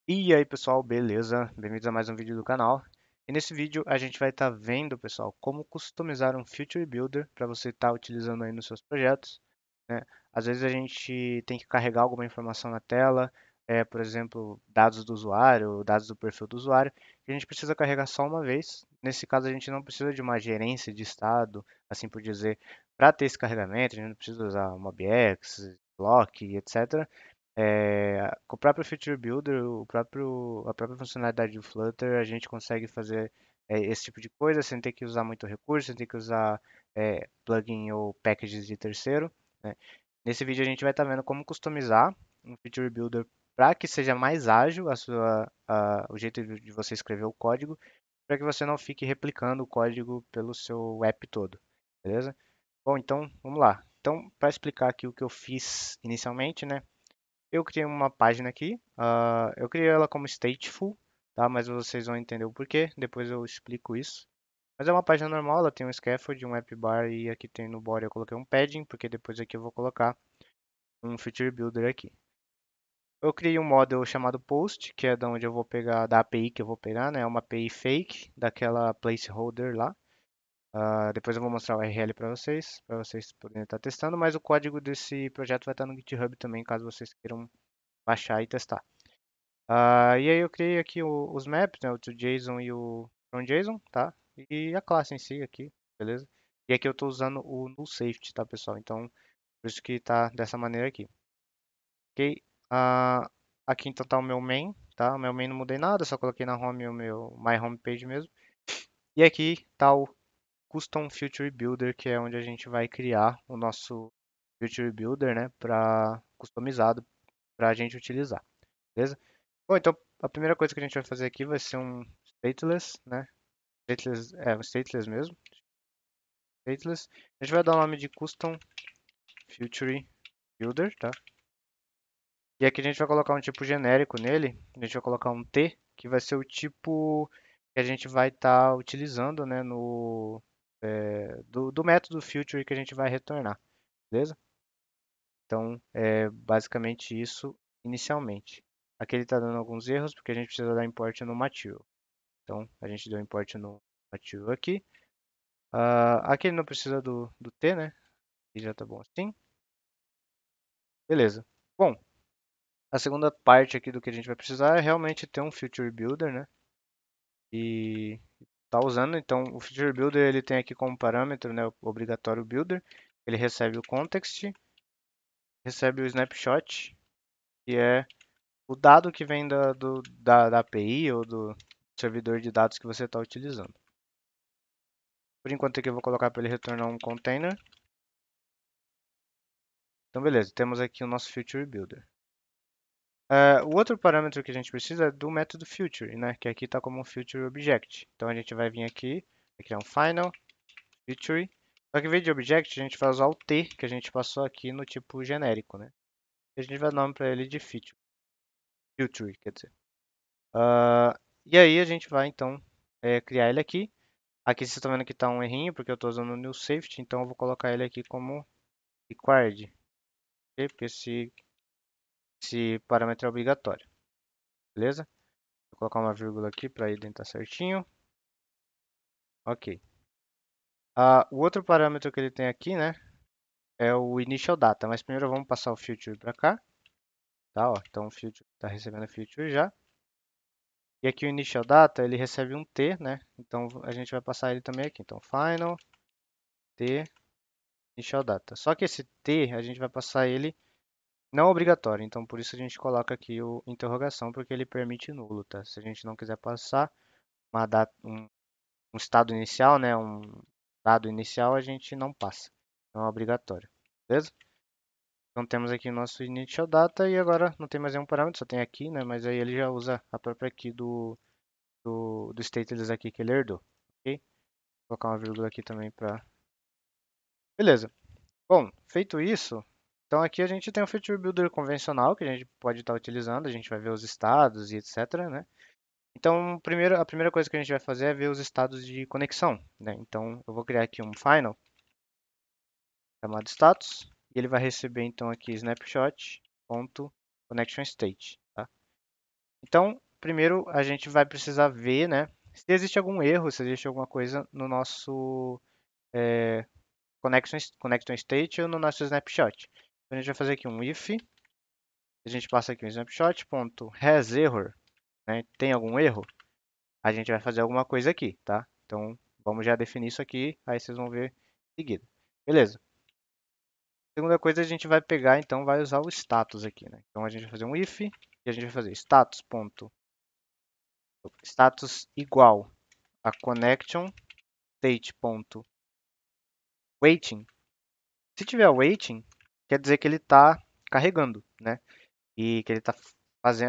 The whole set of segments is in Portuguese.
E aí pessoal, beleza? Bem-vindos a mais um vídeo do canal. E nesse vídeo a gente vai estar vendo, pessoal, como customizar um Future Builder para você estar utilizando aí nos seus projetos, né? Às vezes a gente tem que carregar alguma informação na tela, por exemplo, dados do usuário, dados do perfil do usuário, que a gente precisa carregar só uma vez. Nesse caso a gente não precisa de uma gerência de estado, assim por dizer, para ter esse carregamento, a gente não precisa usar MobX, Block, etc. Com o próprio Feature Builder, a própria funcionalidade do Flutter, a gente consegue fazer esse tipo de coisa sem ter que usar muito recurso, sem ter que usar plugin ou packages de terceiro, né? Nesse vídeo a gente vai estar vendo como customizar um Feature Builder para que seja mais ágil o jeito de você escrever o código, para que você não fique replicando o código pelo seu app todo, beleza? Bom, então vamos lá. Então, para explicar aqui o que eu fiz inicialmente, né? Eu criei uma página aqui, eu criei ela como stateful, tá? Mas vocês vão entender o porquê, depois eu explico isso. Mas é uma página normal, ela tem um scaffold, um app bar e aqui tem no body eu coloquei um padding, porque depois aqui eu vou colocar um feature builder aqui. Eu criei um model chamado post, que é da onde eu vou pegar, da API que eu vou pegar, né? É uma API fake daquela placeholder lá. Depois eu vou mostrar o URL para vocês poderem estar testando, mas o código desse projeto vai estar no GitHub também, caso vocês queiram baixar e testar. E aí eu criei aqui os maps, né, o toJSON e o fromJSON, tá? E a classe em si aqui, beleza? E aqui eu estou usando o nullSafety, tá, pessoal? Então, por isso que tá dessa maneira aqui. Ok? Aqui então tá o meu main, tá? O meu main não mudei nada, só coloquei na home o meu my home page mesmo. E aqui tá o Custom Future Builder, que é onde a gente vai criar o nosso Future Builder, né, para customizado para a gente utilizar, beleza? Bom, então a primeira coisa que a gente vai fazer aqui vai ser um stateless, né? Um stateless mesmo, stateless. A gente vai dar o nome de Custom Future Builder, tá? E aqui a gente vai colocar um tipo genérico nele. A gente vai colocar um T, que vai ser o tipo que a gente vai estar utilizando, né, do método Future que a gente vai retornar, beleza? Então, é basicamente isso inicialmente. Aqui ele está dando alguns erros porque a gente precisa dar import no material. Então, a gente deu import no material aqui. Aqui ele não precisa do T, né? E já tá bom assim. Beleza. Bom, a segunda parte aqui do que a gente vai precisar é realmente ter um Future Builder, né? E tá usando, então o Future Builder ele tem aqui como parâmetro, né, o obrigatório builder. Ele recebe o context, recebe o snapshot, que é o dado que vem da API ou do servidor de dados que você está utilizando. Por enquanto aqui eu vou colocar para ele retornar um container. Então beleza, temos aqui o nosso Future Builder. O outro parâmetro que a gente precisa é do método Future, né? Que aqui está como um Future Object. Então a gente vai vir aqui, vai criar um Final, Future. Só que em vez de Object, a gente vai usar o T que a gente passou aqui no tipo genérico, né? E a gente vai dar nome para ele de Feature. Future, quer dizer. E aí a gente vai então criar ele aqui. Aqui vocês estão vendo que está um errinho, porque eu estou usando o new safety, então eu vou colocar ele aqui como required, ok? Porque esse parâmetro é obrigatório, beleza? Vou colocar uma vírgula aqui para ele estar certinho. Ok. O outro parâmetro que ele tem aqui, né, é o initial data, mas primeiro vamos passar o future para cá, tá? Ó, então o future está recebendo o future já. E aqui o initial data, ele recebe um T, né? Então a gente vai passar ele também aqui. Então final T initial data. Só que esse T a gente vai passar ele não obrigatório, então por isso a gente coloca aqui o interrogação, porque ele permite nulo, tá? Se a gente não quiser passar uma data, um estado inicial, né, um dado inicial, a gente não passa. Não é obrigatório, beleza? Então temos aqui o nosso initial data e agora não tem mais nenhum parâmetro, só tem aqui, né, mas aí ele já usa a própria aqui do stateless aqui que ele herdou, ok? Vou colocar uma vírgula aqui também para... Beleza. Bom, feito isso, então aqui a gente tem o Feature Builder convencional que a gente pode estar utilizando, a gente vai ver os estados e etc, né? Então, a primeira coisa que a gente vai fazer é ver os estados de conexão, né? Então, eu vou criar aqui um final chamado status e ele vai receber então aqui snapshot.connectionState, tá? Então, primeiro a gente vai precisar ver, né, se existe algum erro, se existe alguma coisa no nosso connection state ou no nosso snapshot. Então, a gente vai fazer aqui um if, a gente passa aqui um snapshot.hasError, né, tem algum erro? A gente vai fazer alguma coisa aqui, tá? Então, vamos já definir isso aqui, aí vocês vão ver em seguida. Beleza. Segunda coisa, a gente vai pegar, então, vai usar o status aqui, né? Então, a gente vai fazer um if e a gente vai fazer status igual a connection state.waiting. Se tiver waiting, quer dizer que ele está carregando, né? E que ele está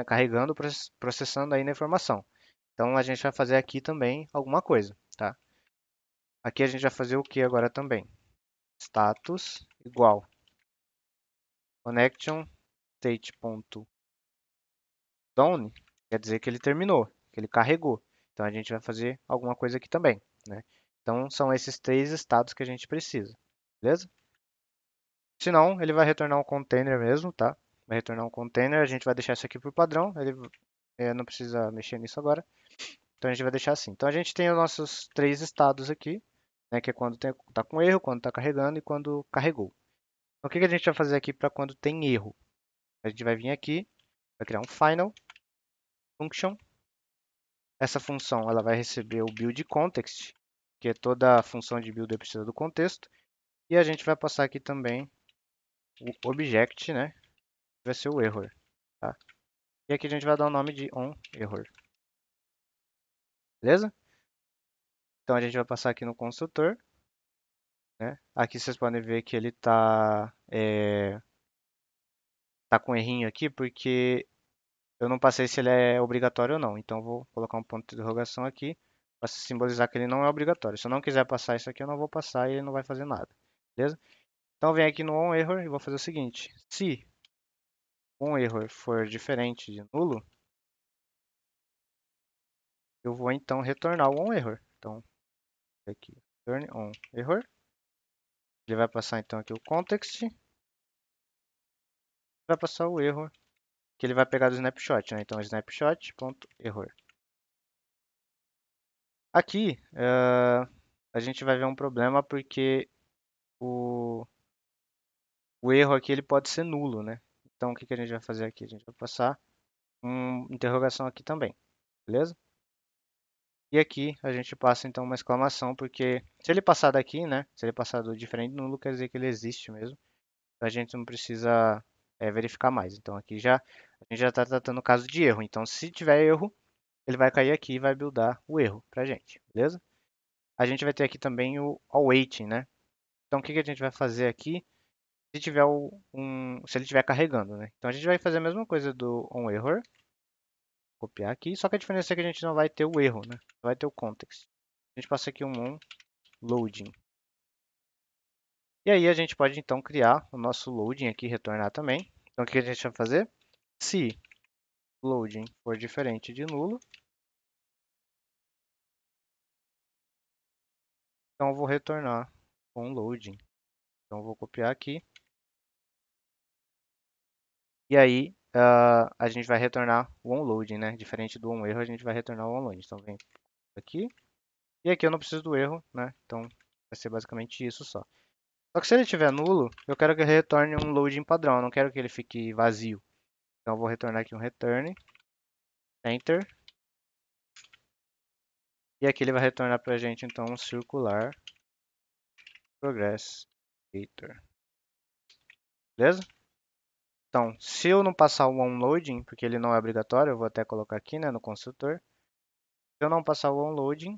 carregando, processando aí na informação. Então, a gente vai fazer aqui também alguma coisa, tá? Aqui a gente vai fazer o que agora também? Status igual connection state.done, quer dizer que ele terminou, que ele carregou. Então a gente vai fazer alguma coisa aqui também, né? Então são esses três estados que a gente precisa, beleza? Se não, ele vai retornar um container mesmo, tá? Vai retornar um container, a gente vai deixar isso aqui por padrão, ele não precisa mexer nisso agora. Então a gente vai deixar assim. Então a gente tem os nossos três estados aqui, né? Que é quando está com erro, quando está carregando e quando carregou. Então, o que que a gente vai fazer aqui para quando tem erro? A gente vai vir aqui, vai criar um final function. Essa função ela vai receber o build context, que é toda a função de builder precisa do contexto. E a gente vai passar aqui também o object, né? Vai ser o error, tá? E aqui a gente vai dar o nome de onError, beleza? Então a gente vai passar aqui no construtor, né? Aqui vocês podem ver que ele tá com errinho aqui porque eu não passei se ele é obrigatório ou não. Então eu vou colocar um ponto de interrogação aqui para simbolizar que ele não é obrigatório. Se eu não quiser passar isso aqui, eu não vou passar e ele não vai fazer nada, beleza? Então vem aqui no onError e vou fazer o seguinte: se onError for diferente de nulo, eu vou então retornar o onError. Então aqui, return onError. Ele vai passar então aqui o context, vai passar o erro que ele vai pegar do snapshot, né? Então snapshot.error. Aqui a gente vai ver um problema porque o, o erro aqui ele pode ser nulo, né? Então o que que a gente vai fazer aqui? A gente vai passar uma interrogação aqui também, beleza? E aqui a gente passa então uma exclamação, porque se ele passar daqui, né? Se ele passar do diferente do nulo, quer dizer que ele existe mesmo. A gente não precisa verificar mais. Então aqui já a gente já está tratando o caso de erro. Então se tiver erro, ele vai cair aqui e vai buildar o erro para a gente, beleza? A gente vai ter aqui também o awaiting, né? Então o que que a gente vai fazer aqui se tiver se ele estiver carregando, né? Então a gente vai fazer a mesma coisa do onError, copiar aqui, só que a diferença é que a gente não vai ter o erro, né? Vai ter o context. A gente passa aqui um onLoading. E aí a gente pode então criar o nosso loading aqui, retornar também. Então o que a gente vai fazer? Se loading for diferente de nulo, então eu vou retornar um loading. Então eu vou copiar aqui. E aí a gente vai retornar o onloading, né? Diferente do onError, a gente vai retornar o onloading. Então vem aqui. E aqui eu não preciso do erro, né? Então vai ser basicamente isso só. Só que se ele tiver nulo, eu quero que ele retorne um loading padrão. Eu não quero que ele fique vazio. Então eu vou retornar aqui um return, enter. E aqui ele vai retornar para a gente então um circular progress editor. Beleza? Então, se eu não passar o onloading, porque ele não é obrigatório, eu vou até colocar aqui, né, no construtor. Se eu não passar o onloading,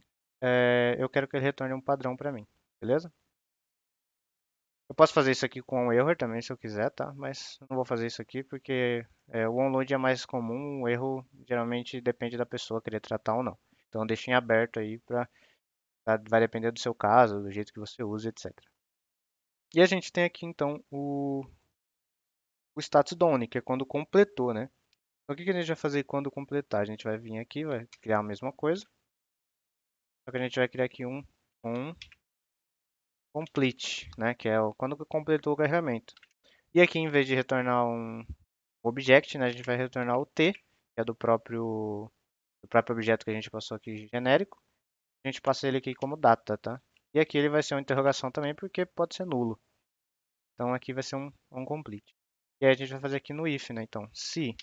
eu quero que ele retorne um padrão para mim, beleza? Eu posso fazer isso aqui com o error também, se eu quiser, tá? Mas não vou fazer isso aqui porque o onload é mais comum, o erro geralmente depende da pessoa querer tratar ou não. Então deixem aberto aí vai depender do seu caso, do jeito que você usa, etc. E a gente tem aqui então o status done, que é quando completou, né? Então o que que a gente vai fazer quando completar? A gente vai vir aqui, vai criar a mesma coisa, só que a gente vai criar aqui um complete, né? Que é quando completou o carregamento. E aqui, em vez de retornar um object, né, a gente vai retornar o t, que que é do próprio objeto que a gente passou aqui genérico. A gente passa ele aqui como data, tá? E aqui ele vai ser uma interrogação também, porque pode ser nulo. Então aqui vai ser um complete. E aí a gente vai fazer aqui no if, né? Então, se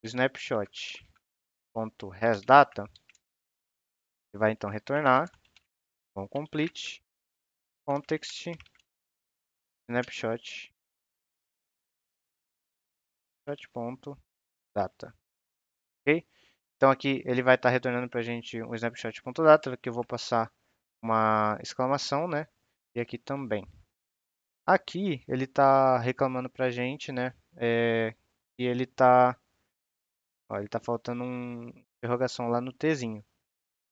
snapshot.hasData, ele vai então retornar complete context snapshot.data, ok? Então aqui ele vai estar retornando para a gente um snapshot.data, que eu vou passar uma exclamação, né? E aqui também. Aqui ele está reclamando para a gente, né? E ele tá faltando uma interrogação lá no Tzinho.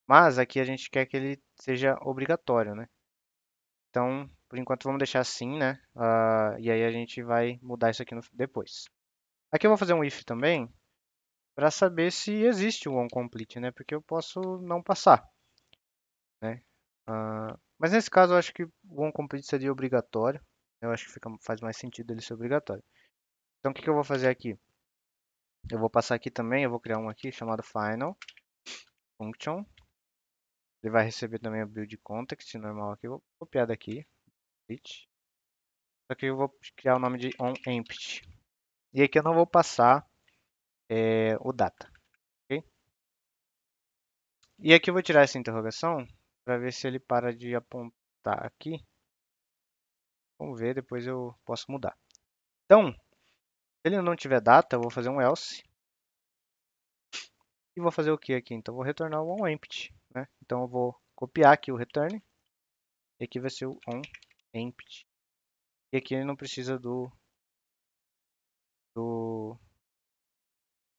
Mas aqui a gente quer que ele seja obrigatório, né? Então, por enquanto vamos deixar assim, né? E aí a gente vai mudar isso aqui depois. Aqui eu vou fazer um if também para saber se existe o onComplete, né? Porque eu posso não passar, né? Mas nesse caso eu acho que o onComplete seria obrigatório. Eu acho que faz mais sentido ele ser obrigatório. Então o que eu vou fazer aqui? Eu vou passar aqui também, eu vou criar um aqui chamado final function. Ele vai receber também o build context normal aqui. Eu vou copiar daqui. Só que eu vou criar o nome de onEmpty. E aqui eu não vou passar o data. Ok? E aqui eu vou tirar essa interrogação para ver se ele para de apontar aqui. Vamos ver, depois eu posso mudar. Então, se ele não tiver data, eu vou fazer um else. E vou fazer o que aqui? Então, eu vou retornar o onEmpty, né? Então, eu vou copiar aqui o return. E aqui vai ser o onEmpty. E aqui ele não precisa do, do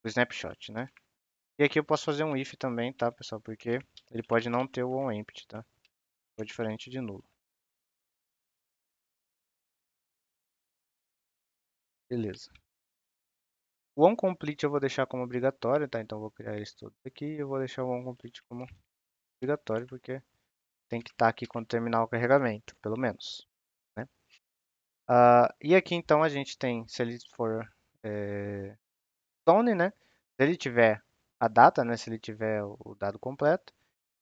snapshot, né? E aqui eu posso fazer um if também, tá, pessoal? Porque ele pode não ter o onEmpty, tá? Ou diferente de nulo. Beleza. O onComplete eu vou deixar como obrigatório, tá? Então eu vou criar eles todos aqui e eu vou deixar o onComplete como obrigatório, porque tem que estar aqui quando terminar o carregamento, pelo menos, né? E aqui então a gente tem, se ele for Stone, né? Se ele tiver a data, né? Se ele tiver o dado completo.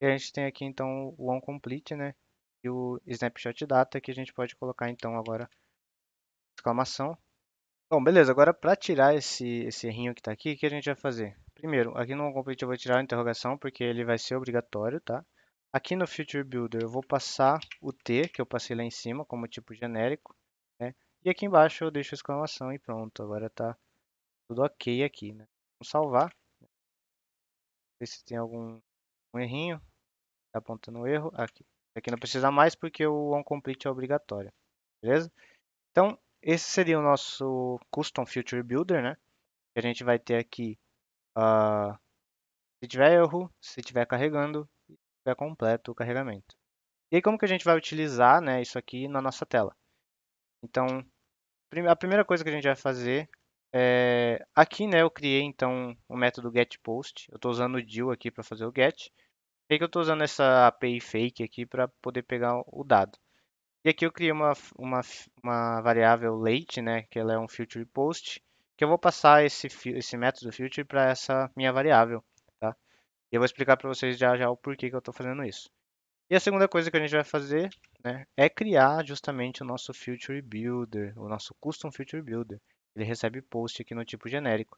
E a gente tem aqui então o onComplete, né? E o snapshot data que a gente pode colocar então agora exclamação. Bom, beleza. Agora para tirar esse errinho que está aqui, o que a gente vai fazer? Primeiro, aqui no onComplete eu vou tirar a interrogação porque ele vai ser obrigatório, tá? Aqui no Future Builder eu vou passar o T, que eu passei lá em cima, como tipo genérico, né? E aqui embaixo eu deixo a exclamação e pronto. Agora tá tudo ok aqui, né? Vamos salvar. Ver se tem algum errinho. Tá apontando o erro. Aqui não precisa mais porque o onComplete é obrigatório. Beleza? Então, esse seria o nosso Custom Future Builder, né? Que a gente vai ter aqui, ah, se tiver erro, se tiver carregando, se tiver completo o carregamento. E aí como que a gente vai utilizar, né, isso aqui na nossa tela? Então, a primeira coisa que a gente vai fazer aqui, né, eu criei então o método getPost. Eu estou usando o DIL aqui para fazer o get. E que eu estou usando essa API fake aqui para poder pegar o dado. E aqui eu criei uma variável late, né, que ela é um future post, que eu vou passar esse método future para essa minha variável, tá? E eu vou explicar para vocês já já o porquê que eu estou fazendo isso. E a segunda coisa que a gente vai fazer, né, é criar justamente o nosso Future Builder, o nosso Custom Future Builder. Ele recebe post aqui no tipo genérico.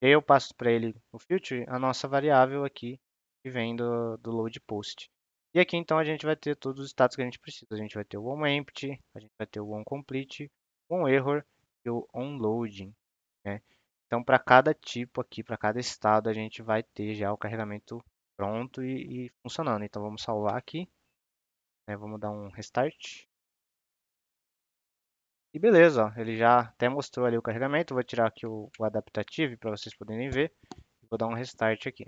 E aí eu passo para ele o Future, a nossa variável aqui, que vem do load post. E aqui então a gente vai ter todos os status que a gente precisa. A gente vai ter o onEmpty, a gente vai ter o onComplete, o onError e o onLoading, né? Então para cada tipo aqui, para cada estado, a gente vai ter já o carregamento pronto e funcionando. Então vamos salvar aqui, né? Vamos dar um restart. E beleza, ó, ele já até mostrou ali o carregamento. Vou tirar aqui o adaptativo para vocês poderem ver. Vou dar um restart aqui.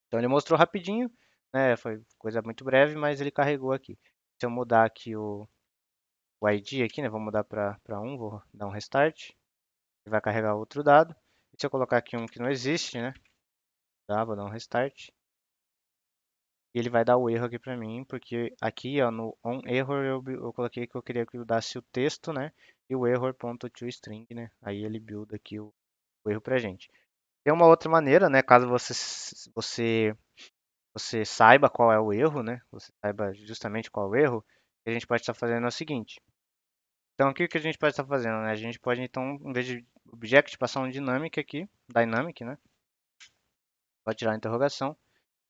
Então ele mostrou rapidinho, né? Foi coisa muito breve, mas ele carregou aqui. Se eu mudar aqui o ID aqui, né? Vou mudar para 1, vou dar um restart. Ele vai carregar outro dado. E se eu colocar aqui um que não existe, né? Tá, vou dar um restart. E ele vai dar o erro aqui para mim, porque aqui, ó, no onError eu coloquei que eu queria que mudasse o texto, né? E o error.toString, né? Aí ele build aqui o erro pra gente. Tem uma outra maneira, né? Caso você saiba qual é o erro, né? Você saiba justamente qual é o erro, o que a gente pode estar fazendo é o seguinte. Então, o que que a gente pode estar fazendo, né? A gente pode, então, em vez de object, passar um dynamic aqui, dynamic, né? Pode tirar a interrogação.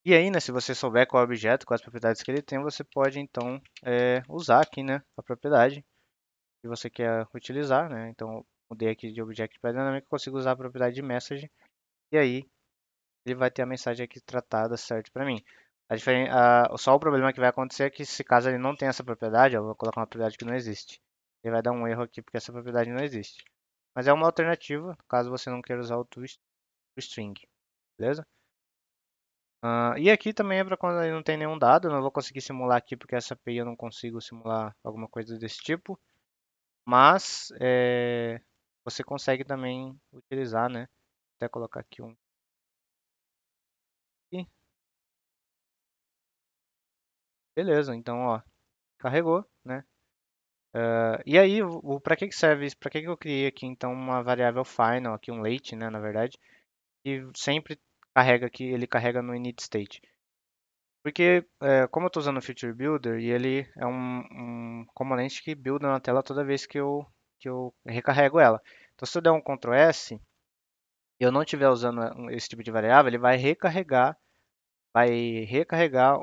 E aí, né, se você souber qual é o objeto, quais as propriedades que ele tem, você pode, então, usar aqui, né, a propriedade que você quer utilizar, né? Então, mudei aqui de object para dynamic, consigo usar a propriedade de message, e aí ele vai ter a mensagem aqui tratada certo para mim. Só o problema que vai acontecer é que se caso ele não tem essa propriedade, eu vou colocar uma propriedade que não existe. Ele vai dar um erro aqui porque essa propriedade não existe. Mas é uma alternativa, caso você não queira usar o toString, beleza? E aqui também é para quando ele não tem nenhum dado, eu não vou conseguir simular aqui porque essa API eu não consigo simular alguma coisa desse tipo, mas você consegue também utilizar, né? Até colocar aqui um. E beleza, então ó, carregou, né? E aí, para que que serve isso? Para que que eu criei aqui então uma variável final, aqui um late, né, na verdade, que sempre carrega aqui, ele carrega no init state. Porque como eu estou usando o Feature Builder e ele é um componente que builda na tela toda vez que eu recarrego ela. Então se eu der um Ctrl S e eu não estiver usando esse tipo de variável, ele vai recarregar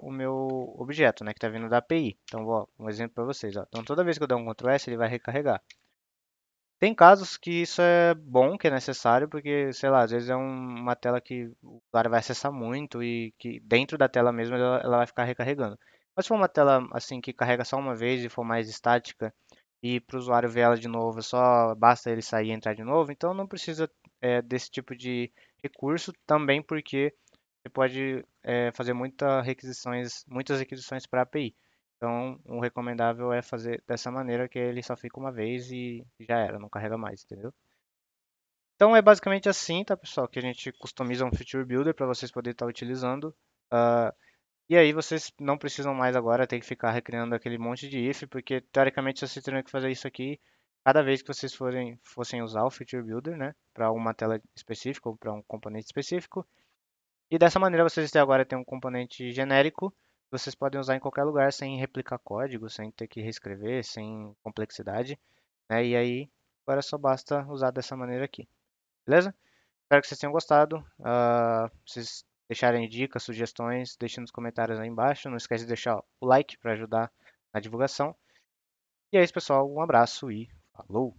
o meu objeto, né, que está vindo da API. Então, ó, um exemplo para vocês. Ó. Então toda vez que eu der um Ctrl S, ele vai recarregar. Tem casos que isso é bom, que é necessário, porque, sei lá, às vezes é uma tela que o usuário vai acessar muito e que dentro da tela mesmo ela vai ficar recarregando. Mas se for uma tela assim que carrega só uma vez e for mais estática e para o usuário ver ela de novo, só basta ele sair e entrar de novo, então não precisa desse tipo de recurso também porque você pode fazer muitas requisições para a API. Então, o recomendável é fazer dessa maneira que ele só fica uma vez e já era, não carrega mais, entendeu? Então é basicamente assim, tá, pessoal, que a gente customiza um Feature Builder para vocês poderem estar utilizando. Ah, e aí vocês não precisam mais agora ter que ficar recriando aquele monte de if, porque teoricamente vocês teriam que fazer isso aqui cada vez que vocês fossem usar o Feature Builder, né, para uma tela específica ou para um componente específico. E dessa maneira vocês agora têm um componente genérico que vocês podem usar em qualquer lugar sem replicar código, sem ter que reescrever, sem complexidade, né? E aí agora só basta usar dessa maneira aqui, beleza? Espero que vocês tenham gostado. Vocês deixarem dicas, sugestões, deixem nos comentários aí embaixo. Não esquece de deixar o like para ajudar na divulgação. E é isso, pessoal. Um abraço e falou!